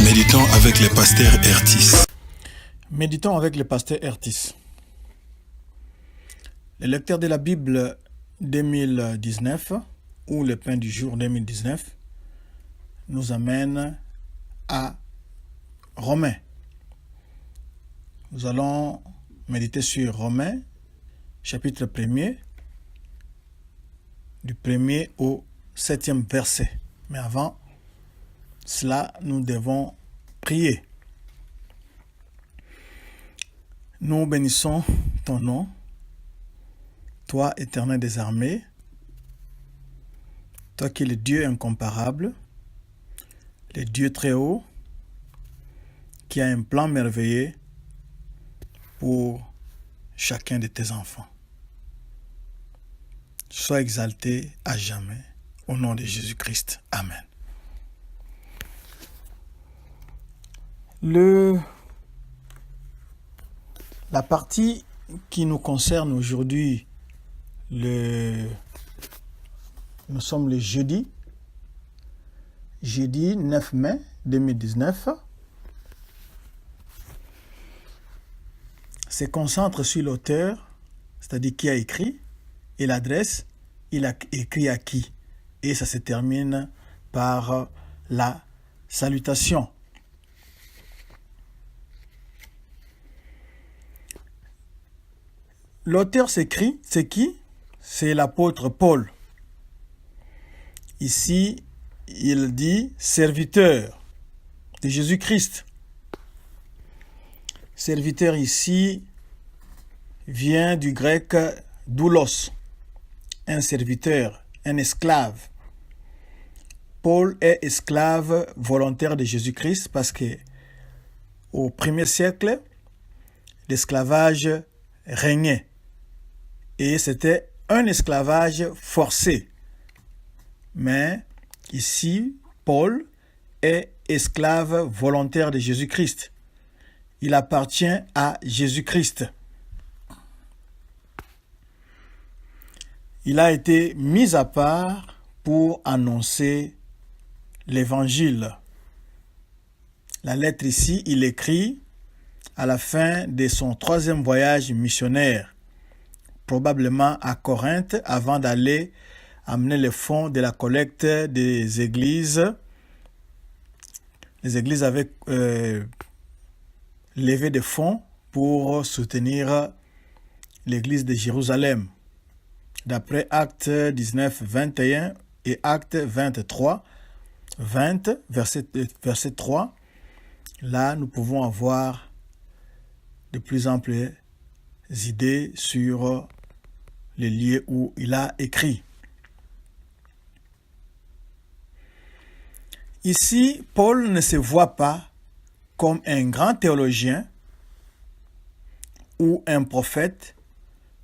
Méditons avec le pasteur Ertis. Méditons avec le pasteur Ertis. Le lecteur de la Bible 2019 ou le pain du jour 2019 nous amène à Romains. Nous allons méditer sur Romains, chapitre 1er, du 1er au 7e verset. Mais avant cela, nous devons prier. Nous bénissons ton nom, toi, Éternel des armées, toi qui es le Dieu incomparable, le Dieu très haut, qui a un plan merveilleux pour chacun de tes enfants. Sois exalté à jamais, au nom de Jésus-Christ. Amen. La partie qui nous concerne aujourd'hui, nous sommes le jeudi 9 mai 2019, se concentre sur l'auteur, c'est-à-dire qui a écrit, et l'adresse, il a écrit à qui. Et ça se termine par la salutation. L'auteur c'est qui? C'est l'apôtre Paul. Ici, il dit serviteur de Jésus-Christ. Serviteur ici vient du grec doulos, un serviteur, un esclave. Paul est esclave volontaire de Jésus-Christ parce que au 1er siècle, l'esclavage régnait. Et c'était un esclavage forcé. Mais ici, Paul est esclave volontaire de Jésus-Christ. Il appartient à Jésus-Christ. Il a été mis à part pour annoncer l'évangile. La lettre ici, il écrit à la fin de son 3e voyage missionnaire, probablement à Corinthe, avant d'aller amener les fonds de la collecte des églises. Les églises avaient levé des fonds pour soutenir l'église de Jérusalem. D'après Actes 19, 21 et Actes 23, 20, verset 3, là nous pouvons avoir de plus amples idées sur les lieux où il a écrit. Ici, Paul ne se voit pas comme un grand théologien ou un prophète,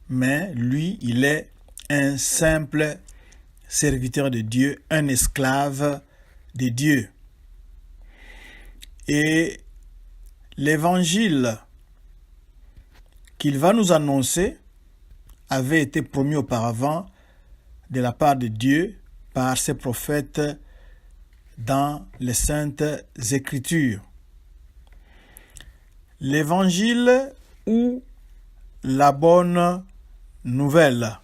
mais lui, il est un simple serviteur de Dieu, un esclave de Dieu. Et l'évangile qu'il va nous annoncer avait été promis auparavant de la part de Dieu par ses prophètes dans les Saintes Écritures. L'évangile ou la bonne nouvelle.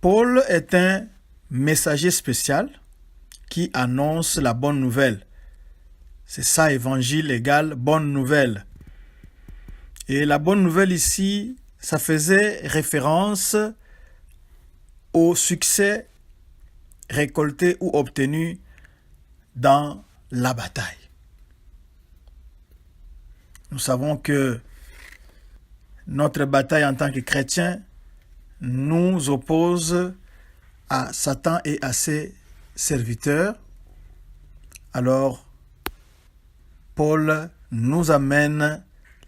Paul est un messager spécial qui annonce la bonne nouvelle. C'est ça, évangile égale bonne nouvelle. Et la bonne nouvelle ici, ça faisait référence au succès récolté ou obtenu dans la bataille. Nous savons que notre bataille en tant que chrétiens nous oppose à Satan et à ses serviteurs. Alors, Paul nous amène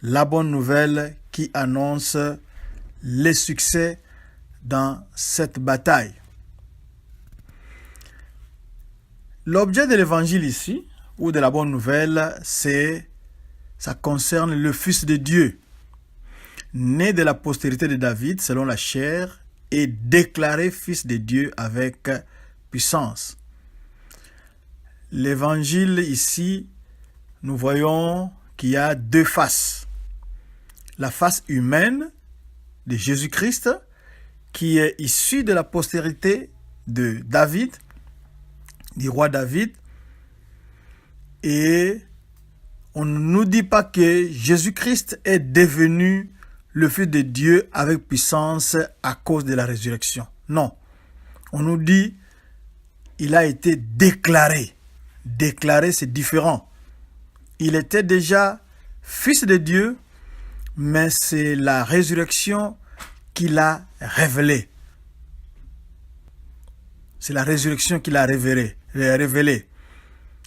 la bonne nouvelle qui annonce les succès dans cette bataille. L'objet de l'évangile ici, ou de la bonne nouvelle, ça concerne le Fils de Dieu, né de la postérité de David selon la chair et déclaré fils de Dieu avec puissance. l'évangile ici, nous voyons qu'il y a deux faces. La face humaine de Jésus-Christ, qui est issue de la postérité de David, du roi David. Et on ne nous dit pas que Jésus-Christ est devenu le Fils de Dieu avec puissance à cause de la résurrection. Non. On nous dit il a été déclaré. Déclaré, c'est différent. Il était déjà Fils de Dieu, mais c'est la résurrection qui l'a révélé. C'est la résurrection qui l'a révélé.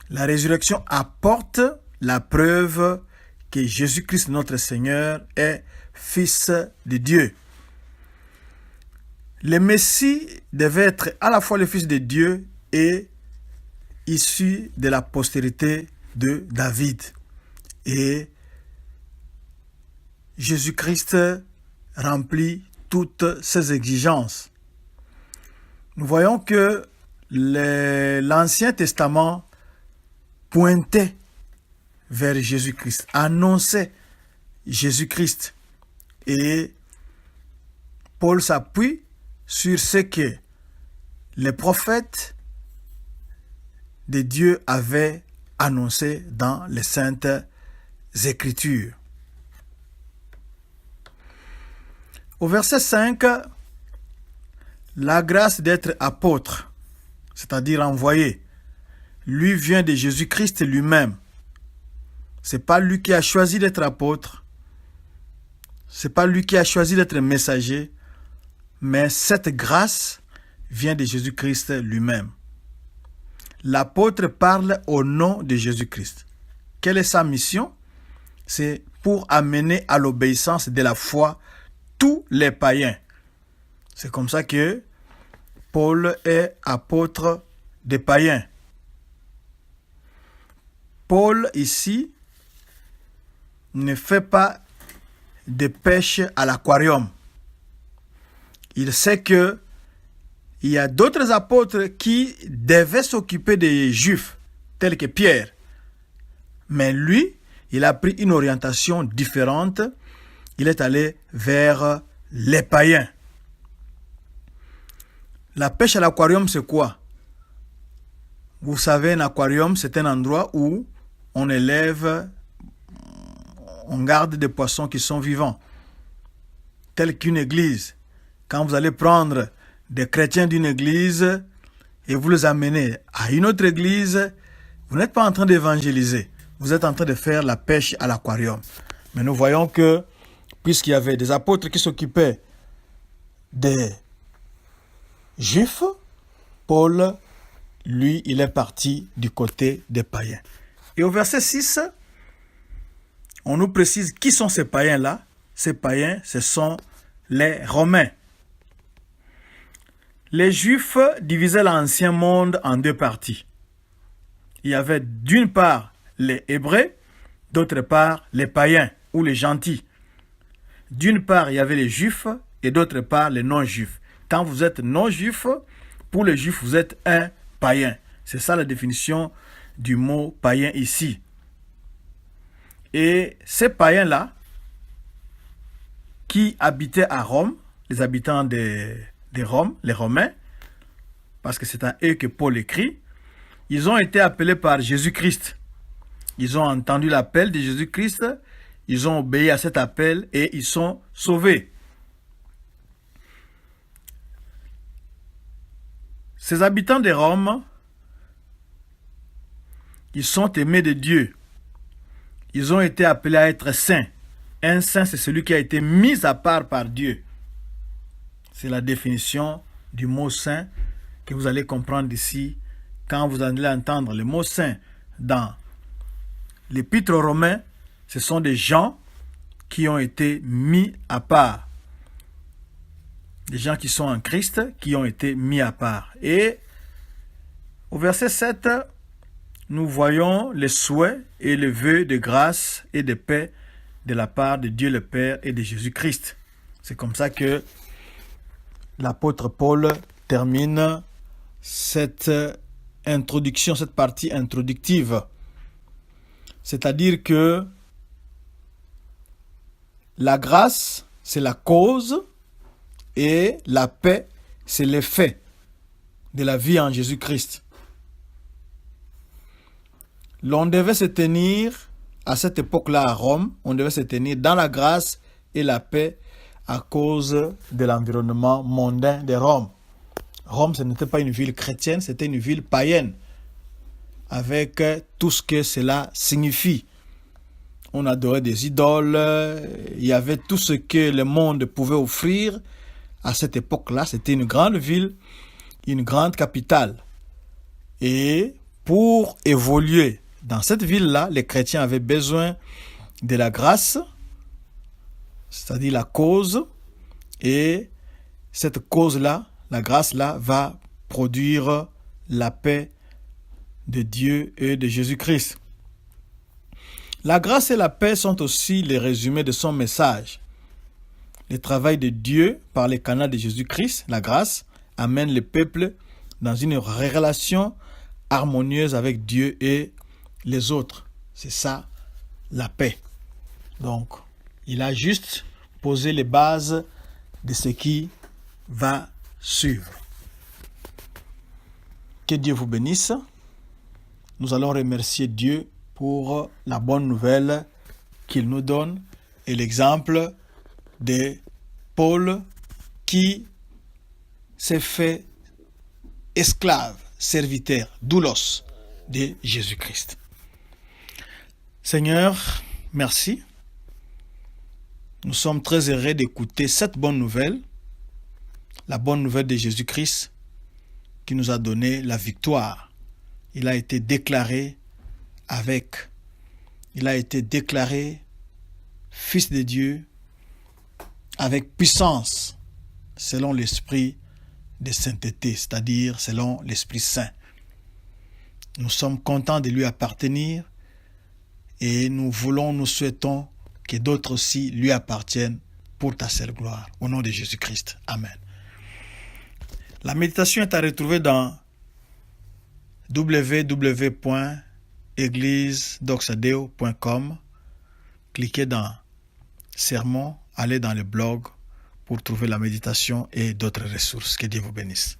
La résurrection apporte la preuve que Jésus-Christ, notre Seigneur, est Fils de Dieu. Le Messie devait être à la fois le Fils de Dieu et issu de la postérité de David. Et Jésus-Christ remplit toutes ces exigences. Nous voyons que l'Ancien Testament pointait vers Jésus-Christ, annonçait Jésus-Christ. Et Paul s'appuie sur ce que les prophètes de Dieu avaient annoncé dans les Saintes Écritures. Au verset 5, la grâce d'être apôtre, c'est-à-dire envoyé, lui vient de Jésus-Christ lui-même. Ce n'est pas lui qui a choisi d'être apôtre, ce n'est pas lui qui a choisi d'être messager, mais cette grâce vient de Jésus-Christ lui-même. L'apôtre parle au nom de Jésus-Christ. Quelle est sa mission? C'est pour amener à l'obéissance de la foi tous les païens. C'est comme ça que Paul est apôtre des païens. Paul, ici, ne fait pas de pêche à l'aquarium. Il sait que il y a d'autres apôtres qui devaient s'occuper des Juifs, tels que Pierre. Mais lui, il a pris une orientation différente. Il est allé vers les païens. La pêche à l'aquarium, c'est quoi? Vous savez, un aquarium, c'est un endroit où on élève, on garde des poissons qui sont vivants, tels qu'une église. Quand vous allez prendre des chrétiens d'une église et vous les amenez à une autre église, vous n'êtes pas en train d'évangéliser. Vous êtes en train de faire la pêche à l'aquarium. Mais nous voyons que, puisqu'il y avait des apôtres qui s'occupaient des Juifs, Paul, lui, il est parti du côté des païens. Et au verset 6, on nous précise qui sont ces païens-là. Ces païens, ce sont les Romains. Les Juifs divisaient l'ancien monde en deux parties. Il y avait d'une part les Hébreux, d'autre part les païens ou les gentils. D'une part, il y avait les Juifs et d'autre part les non-Juifs. Quand vous êtes non-Juif, pour les Juifs, vous êtes un païen. C'est ça la définition du mot païen ici. Et ces païens-là, qui habitaient à Rome, les habitants de Rome, les Romains, parce que c'est à eux que Paul écrit, ils ont été appelés par Jésus-Christ. Ils ont entendu l'appel de Jésus-Christ, ils ont obéi à cet appel et ils sont sauvés. Ces habitants de Rome, ils sont aimés de Dieu. Ils ont été appelés à être saints. Un saint, c'est celui qui a été mis à part par Dieu. C'est la définition du mot saint que vous allez comprendre ici quand vous allez entendre le mot saint dans l'épître aux Romains. Ce sont des gens qui ont été mis à part. Des gens qui sont en Christ, qui ont été mis à part. Et au verset 7, nous voyons les souhaits et les vœux de grâce et de paix de la part de Dieu le Père et de Jésus-Christ. C'est comme ça que l'apôtre Paul termine cette introduction, cette partie introductive. C'est-à-dire que la grâce, c'est la cause et la paix, c'est l'effet de la vie en Jésus-Christ. L'on devait se tenir à cette époque-là à Rome, on devait se tenir dans la grâce et la paix à cause de l'environnement mondain de Rome. Rome, ce n'était pas une ville chrétienne, c'était une ville païenne, avec tout ce que cela signifie. On adorait des idoles, il y avait tout ce que le monde pouvait offrir. À cette époque-là, c'était une grande ville, une grande capitale. Et pour évoluer dans cette ville-là, les chrétiens avaient besoin de la grâce, c'est-à-dire la cause, et cette cause-là, la grâce-là, va produire la paix de Dieu et de Jésus-Christ. La grâce et la paix sont aussi les résumés de son message. Le travail de Dieu par les canaux de Jésus-Christ, la grâce, amène le peuple dans une relation harmonieuse avec Dieu et les autres. C'est ça, la paix. Donc, il a juste posé les bases de ce qui va suivre. Que Dieu vous bénisse. Nous allons remercier Dieu pour la bonne nouvelle qu'il nous donne et l'exemple de Paul qui s'est fait esclave, serviteur, doulos de Jésus-Christ. Seigneur, merci. Nous sommes très heureux d'écouter cette bonne nouvelle, la bonne nouvelle de Jésus-Christ qui nous a donné la victoire. Il a été déclaré Fils de Dieu avec puissance selon l'esprit de sainteté, c'est-à-dire selon l'Esprit Saint. Nous sommes contents de lui appartenir et nous souhaitons que d'autres aussi lui appartiennent pour ta seule gloire. Au nom de Jésus-Christ. Amen. La méditation est à retrouver dans www.eglisedoxadeo.com. Cliquez dans Sermons, allez dans le blog pour trouver la méditation et d'autres ressources. Que Dieu vous bénisse.